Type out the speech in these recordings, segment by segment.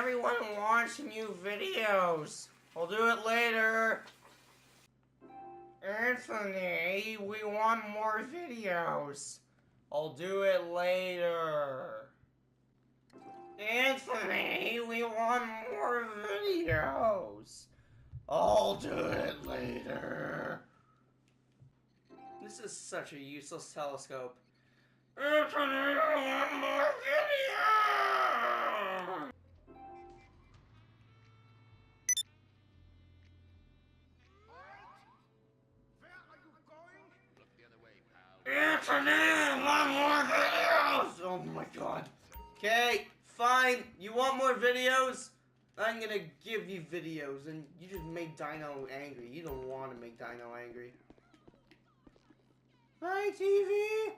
everyone wants new videos. I'll do it later. Anthony, we want more videos. I'll do it later. Anthony, we want more videos. I'll do it later. This is such a useless telescope. Anthony, I want more videos! Anthony, want more videos! Oh my god. Okay, fine. You want more videos? I'm gonna give you videos, and you just made Dino angry. You don't want to make Dino angry. Hi, TV!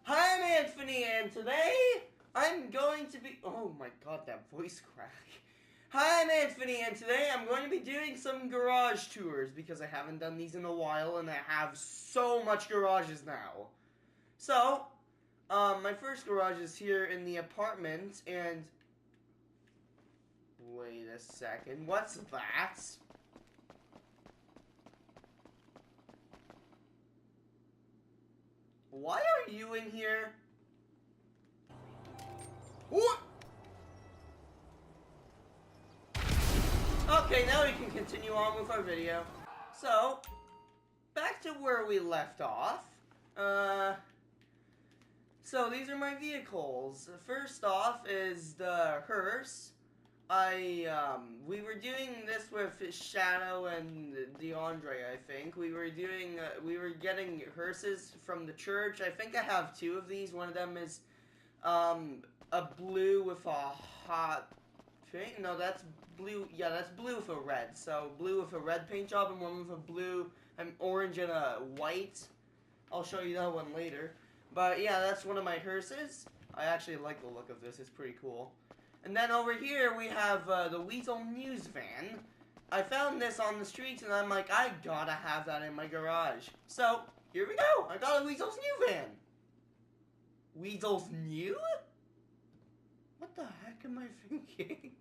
Hi, I'm Anthony, and today I'm going to be... Oh my god, that voice crack. Hi, I'm Anthony, and today I'm going to be doing some garage tours because I haven't done these in a while and I have so much garages now. So, my first garage is here in the apartment and... Wait a second, what's that? Why are you in here? What? Okay, now we can continue on with our video. So, back to where we left off. So these are my vehicles. First off is the hearse. We were doing this with Shadow and DeAndre, I think. We were getting hearses from the church. I think I have two of these. One of them is, a blue with a hot pink. No, that's blue. Yeah, that's blue with a red. So blue with a red paint job, and one with a blue and orange and a white. I'll show you that one later. But yeah, that's one of my hearses. I actually like the look of this. It's pretty cool. And then over here we have the Weasel News van. I found this on the streets, and I'm like, I gotta have that in my garage. So here we go. I got a Weasel's New van. Weasel's New? What the heck am I thinking?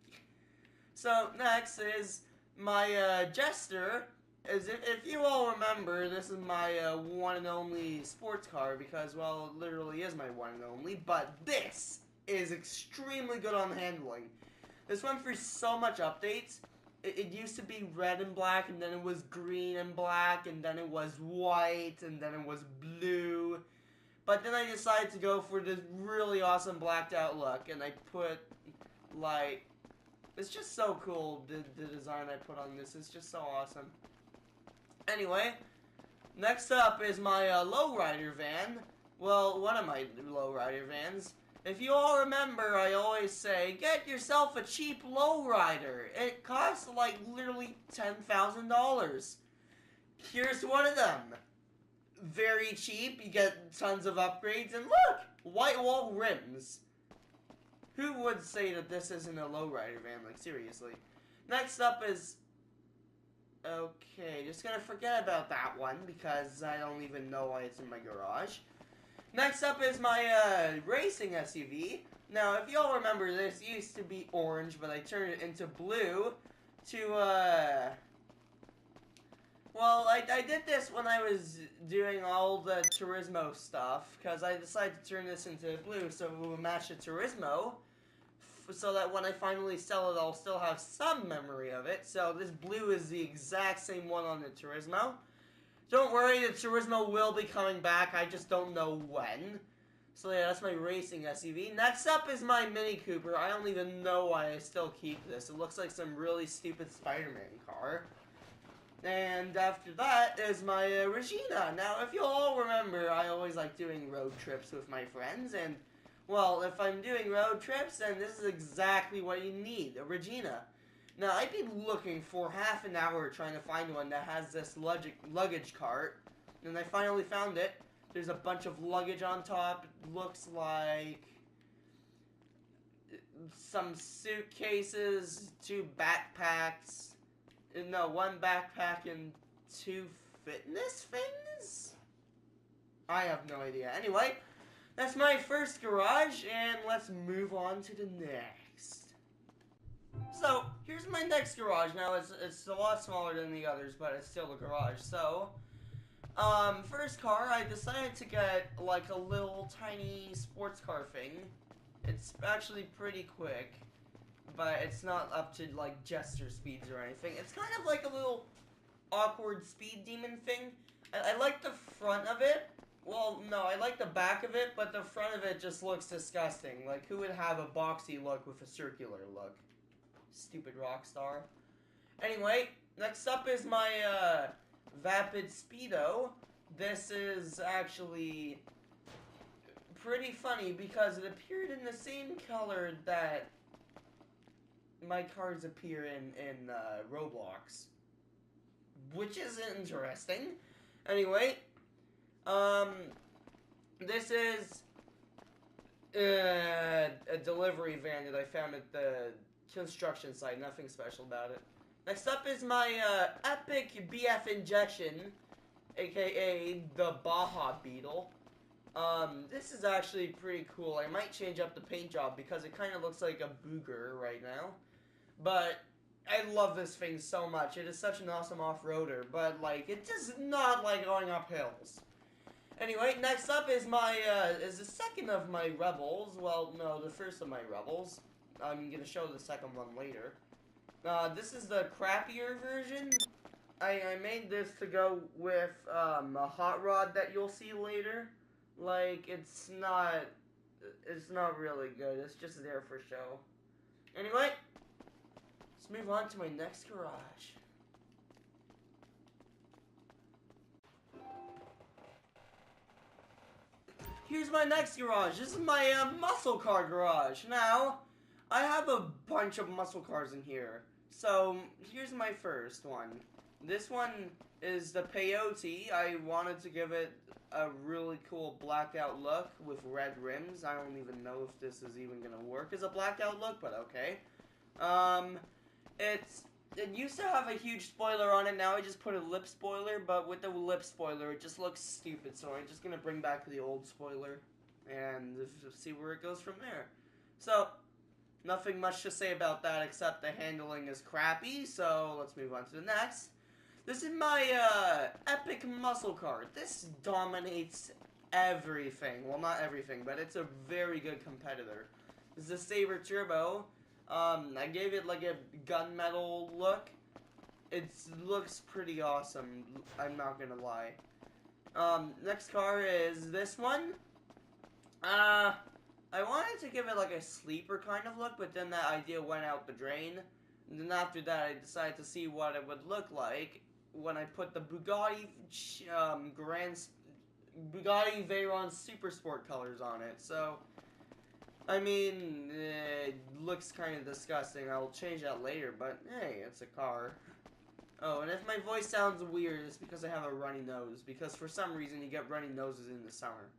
So, next is my, Jester. If you all remember, this is my, one and only sports car, because, well, it literally is my one and only, but this is extremely good on handling. This went through so much updates. It used to be red and black, and then it was green and black, and then it was white, and then it was blue. But then I decided to go for this really awesome blacked out look, and I put, like, it's just so cool, the design I put on this is just so awesome. Anyway, next up is my lowrider van. Well, one of my lowrider vans. If you all remember, I always say, get yourself a cheap lowrider. It costs, like, literally $10,000. Here's one of them. Very cheap, you get tons of upgrades, and look! White wall rims. Who would say that this isn't a lowrider van, like, seriously? Next up is... Okay, just gonna forget about that one, because I don't even know why it's in my garage. Next up is my, racing SUV. Now, if y'all remember, this used to be orange, but I turned it into blue to, Well, I did this when I was doing all the Turismo stuff, because I decided to turn this into blue so it will match the Turismo, so that when I finally sell it, I'll still have some memory of it. So this blue is the exact same one on the Turismo. Don't worry, the Turismo will be coming back, I just don't know when. So yeah, that's my racing SUV. Next up is my Mini Cooper. I don't even know why I still keep this. It looks like some really stupid Spider-Man car. And after that is my Regina. Now, if you all remember, I always like doing road trips with my friends, and, well, if I'm doing road trips, then this is exactly what you need, a Regina. Now, I've been looking for half an hour trying to find one that has this luggage cart, and I finally found it. There's a bunch of luggage on top. It looks like some suitcases, two backpacks. No, one backpack and two fitness things? I have no idea. Anyway, That's my first garage, and let's move on to the next. So, here's my next garage. Now, it's a lot smaller than the others, but it's still a garage. So, first car, I decided to get, like, a little tiny sports car thing. It's actually pretty quick, but it's not up to, like, jester speeds or anything. It's kind of like a little awkward speed demon thing. I like the front of it. Well, no, I like the back of it, but the front of it just looks disgusting. Like, who would have a boxy look with a circular look? Stupid rock star. Anyway, next up is my, Vapid Speedo. This is actually pretty funny because it appeared in the same color that my cars appear in Roblox. Which is interesting. Anyway, this is a delivery van that I found at the construction site. Nothing special about it. Next up is my epic BF injection, aka the Baja Beetle. This is actually pretty cool. I might change up the paint job because it kind of looks like a booger right now. But I love this thing so much. It is such an awesome off-roader, but like it does not like going up hills. Anyway, next up is my is the second of my Rebels. Well, no, the first of my Rebels. I'm gonna show the second one later. This is the crappier version. I made this to go with a hot rod that you'll see later. Like it's not really good. It's just there for show. Anyway, let's move on to my next garage. Here's my next garage. This is my muscle car garage. Now, I have a bunch of muscle cars in here. So, here's my first one. This one is the Peyote. I wanted to give it a really cool blackout look with red rims. I don't even know if this is even gonna work as a blackout look, but okay. It used to have a huge spoiler on it. Now I just put a lip spoiler, but with the lip spoiler, it just looks stupid. So I'm just gonna bring back the old spoiler and see where it goes from there. So, nothing much to say about that except the handling is crappy. So let's move on to the next. This is my epic muscle car. This dominates everything. Well, not everything, but it's a very good competitor. This is a Saber Turbo. I gave it like a gunmetal look. It looks pretty awesome, I'm not gonna lie. Next car is this one. I wanted to give it like a sleeper kind of look, but then that idea went out the drain. And then after that, I decided to see what it would look like when I put the Bugatti Veyron Super Sport colors on it. So, I mean, it looks kind of disgusting. I'll change that later, but hey, it's a car. Oh, and if my voice sounds weird, it's because I have a runny nose. Because for some reason, you get runny noses in the summer.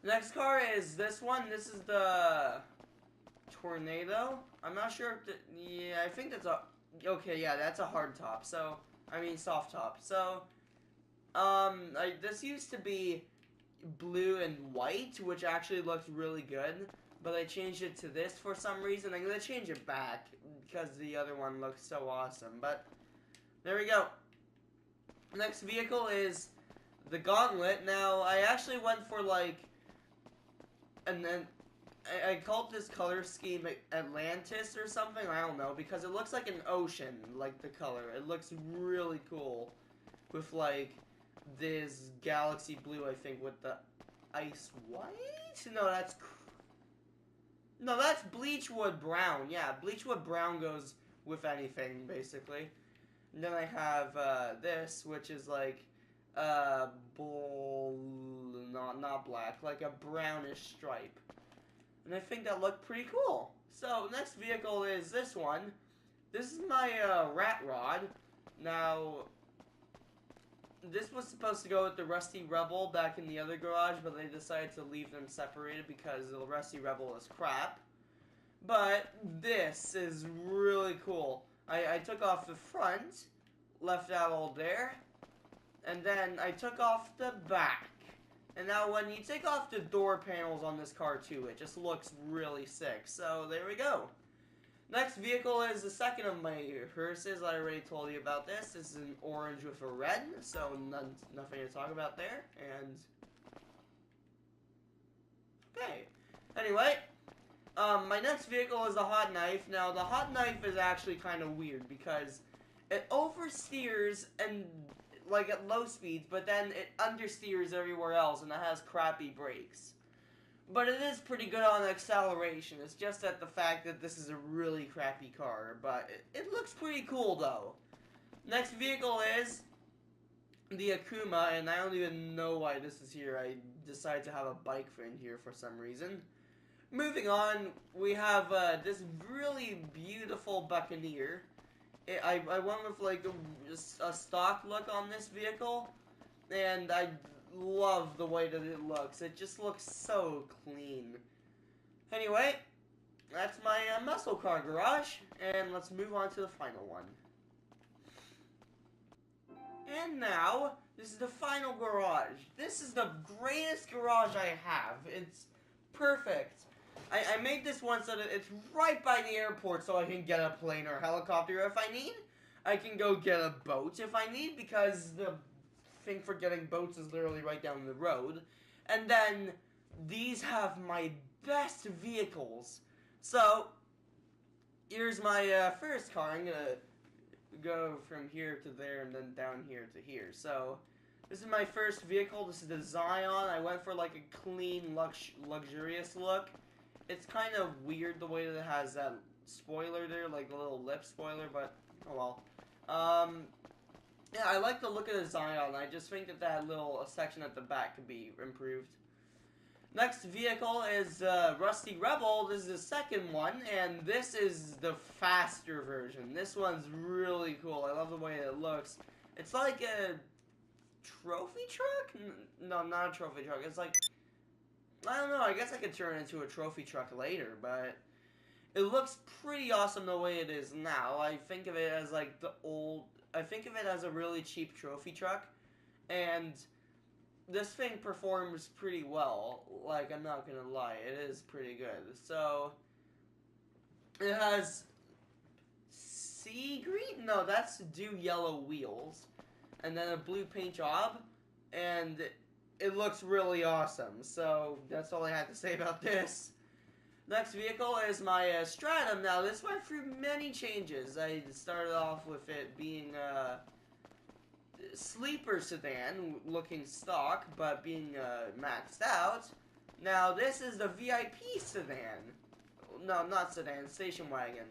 Next car is this one. This is the Tornado. I'm not sure if yeah, I think that's a... Okay, yeah, that's a hard top. So, I mean soft top. So, this used to be blue and white, which actually looked really good, but I changed it to this for some reason. I'm gonna change it back because the other one looks so awesome, but there we go. Next vehicle is the Gauntlet. Now, I actually went for like, and then I called this color scheme Atlantis or something, I don't know, because it looks like an ocean, like the color. It looks really cool with like this galaxy blue, I think, with the ice white? No, that's Bleachwood Brown. Yeah, Bleachwood Brown goes with anything, basically. And then I have this, which is like not black, like a brownish stripe. And I think that looked pretty cool. So, next vehicle is this one. This is my Rat Rod. Now, this was supposed to go with the Rusty Rebel back in the other garage, but they decided to leave them separated because the Rusty Rebel is crap. But this is really cool. I took off the front, left that all there, and then I took off the back. And now when you take off the door panels on this car too, it just looks really sick. So there we go. Next vehicle is the second of my hearses. I already told you about this. This is an orange with a red, so nothing to talk about there. And okay. Anyway, my next vehicle is the hot knife. Now the hot knife is actually kind of weird because it oversteers and like at low speeds, but then it understeers everywhere else, and it has crappy brakes. But it is pretty good on acceleration. It's just that the fact that this is a really crappy car, but it looks pretty cool though. Next vehicle is the Akuma, and I don't even know why this is here. I decided to have a bike in here for some reason. Moving on, we have this really beautiful Buccaneer. I went with like a stock look on this vehicle, and I love the way that it looks. It just looks so clean. Anyway, that's my muscle car garage, and let's move on to the final one. And now, this is the final garage. This is the greatest garage I have. It's perfect. I made this one so that it's right by the airport so I can get a plane or helicopter if I need. I can go get a boat if I need because the thing for getting boats is literally right down the road. And then these have my best vehicles. So, here's my first car. I'm going to go from here to there and then down here to here. So, this is my first vehicle. This is the Zion. I went for like a clean, luxurious look. It's kind of weird the way that it has that spoiler there, like a little lip spoiler, but oh well. Yeah, I like the look of the Zion. I just think that that little section at the back could be improved. Next vehicle is Rusty Rebel. This is the second one, and this is the faster version. This one's really cool. I love the way it looks. It's like a trophy truck? No, not a trophy truck. It's like, I don't know, I guess I could turn it into a trophy truck later, but it looks pretty awesome the way it is now. I think of it as like I think of it as a really cheap trophy truck, and this thing performs pretty well. Like, I'm not gonna lie, it is pretty good. So, it has sea green? No, that's dew yellow wheels, and then a blue paint job, and it looks really awesome. So that's all I had to say about this. Next vehicle is my Stratum. Now this went through many changes. I started off with it being a sleeper sedan, looking stock, but being maxed out. Now this is the VIP sedan. No, not sedan, station wagon.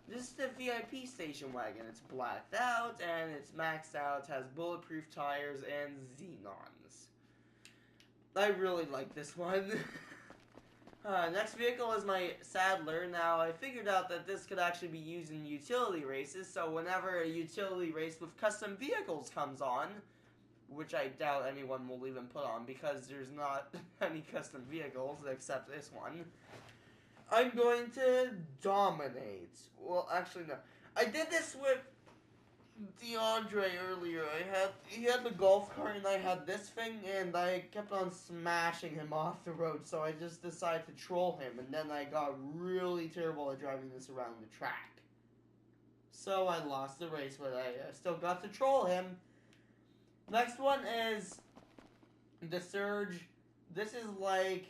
This is the VIP station wagon. It's blacked out and it's maxed out, has bulletproof tires and xenons. I really like this one. Next vehicle is my Sadler. Now, I figured out that this could actually be used in utility races, so whenever a utility race with custom vehicles comes on, which I doubt anyone will even put on because there's not any custom vehicles except this one, I'm going to dominate. Well, actually, no. I did this with DeAndre earlier. He had the golf cart and I had this thing, and I kept on smashing him off the road, so I just decided to troll him, and then I got really terrible at driving this around the track. So I lost the race, but I still got to troll him. Next one is the Surge. This is like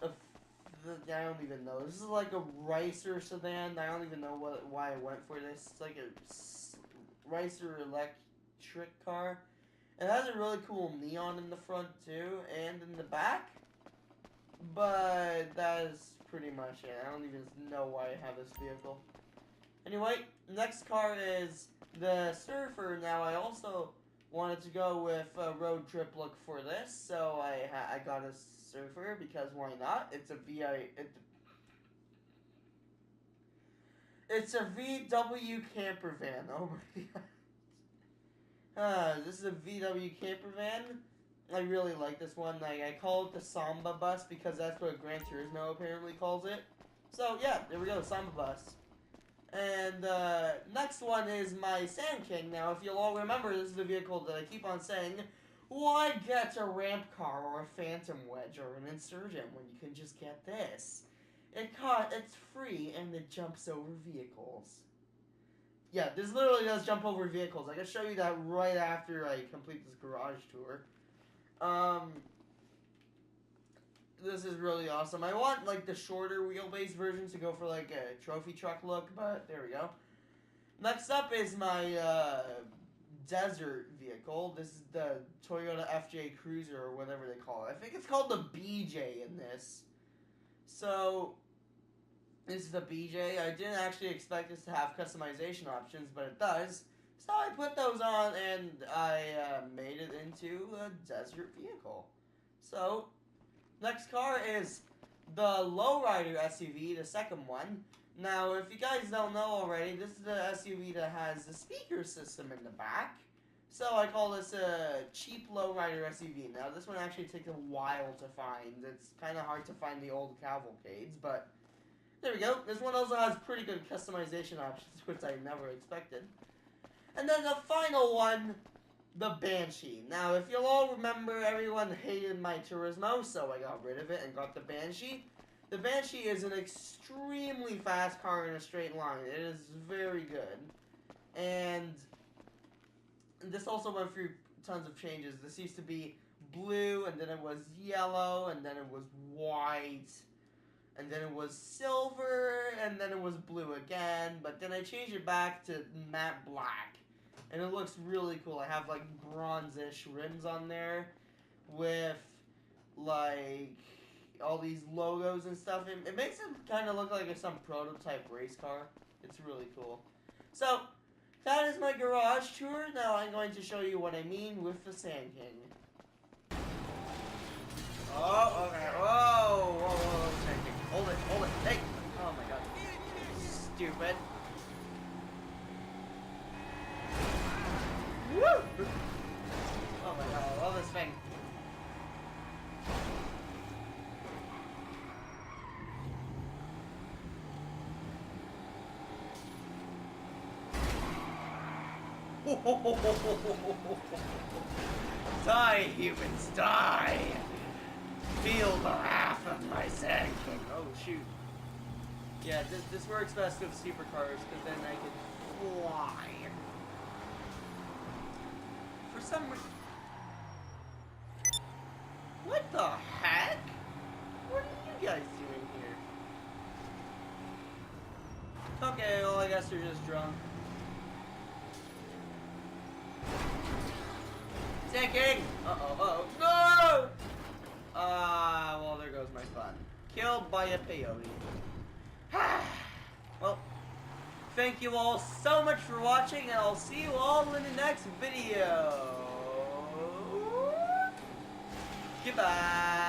I don't even know. This is like a Ricer sedan. I don't even know why I went for this. It's like a Ricer electric car. It has a really cool neon in the front too, and in the back. But that is pretty much it. I don't even know why I have this vehicle. Anyway, next car is the Surfer. Now I also wanted to go with a road trip look for this, so I got a Surfer because why not? It's a it's a VW camper van. Oh my god. This is a VW camper van. I really like this one. I call it the Samba bus because that's what Gran Turismo apparently calls it. So yeah, there we go, Samba bus. And next one is my Sand King. Now, if you'll all remember, this is the vehicle that I keep on saying Why get a ramp car or a phantom wedge or an insurgent when you can just get this? It's free and it jumps over vehicles. Yeah, this literally does jump over vehicles. I can show you that right after I complete this garage tour. This is really awesome. I want like the shorter wheelbase version to go for like a trophy truck look, but there we go. Next up is my desert vehicle. This is the Toyota FJ Cruiser or whatever they call it. I think it's called the BJ in this. So this is the BJ. I didn't actually expect this to have customization options, but it does. So I put those on and I made it into a desert vehicle. So next car is the Lowrider SUV, the second one. Now, if you guys don't know already, this is the SUV that has the speaker system in the back. So I call this a cheap lowrider SUV. Now, this one actually takes a while to find. It's kind of hard to find the old Cavalcades, but there we go. This one also has pretty good customization options, which I never expected. And then the final one, the Banshee. Now, if you'll all remember, everyone hated my Turismo, so I got rid of it and got the Banshee. The Banshee is an extremely fast car in a straight line. It is very good. And this also went through tons of changes. This used to be blue, and then it was yellow, and then it was white, and then it was silver, and then it was blue again. But then I changed it back to matte black. And it looks really cool. I have like bronze-ish rims on there with like all these logos and stuff. It makes it kind of look like some prototype race car. It's really cool. So that is my garage tour. Now I'm going to show you what I mean with the Sand King. Oh, okay. Whoa, whoa, whoa, Sand King. Hold it, hey. Oh my god. Stupid. Woo! Oh my god, I love this thing. Die, humans, die! Feel the wrath of my Sand King. Oh, shoot. Yeah, this works best with supercars, because then I can fly. For some reason... What the heck? What are you guys doing here? Okay, well, I guess you're just drunk. Sinking! Uh-oh, no! Well, there goes my fun. Killed by a peyote. Well, thank you all so much for watching, and I'll see you all in the next video. Goodbye!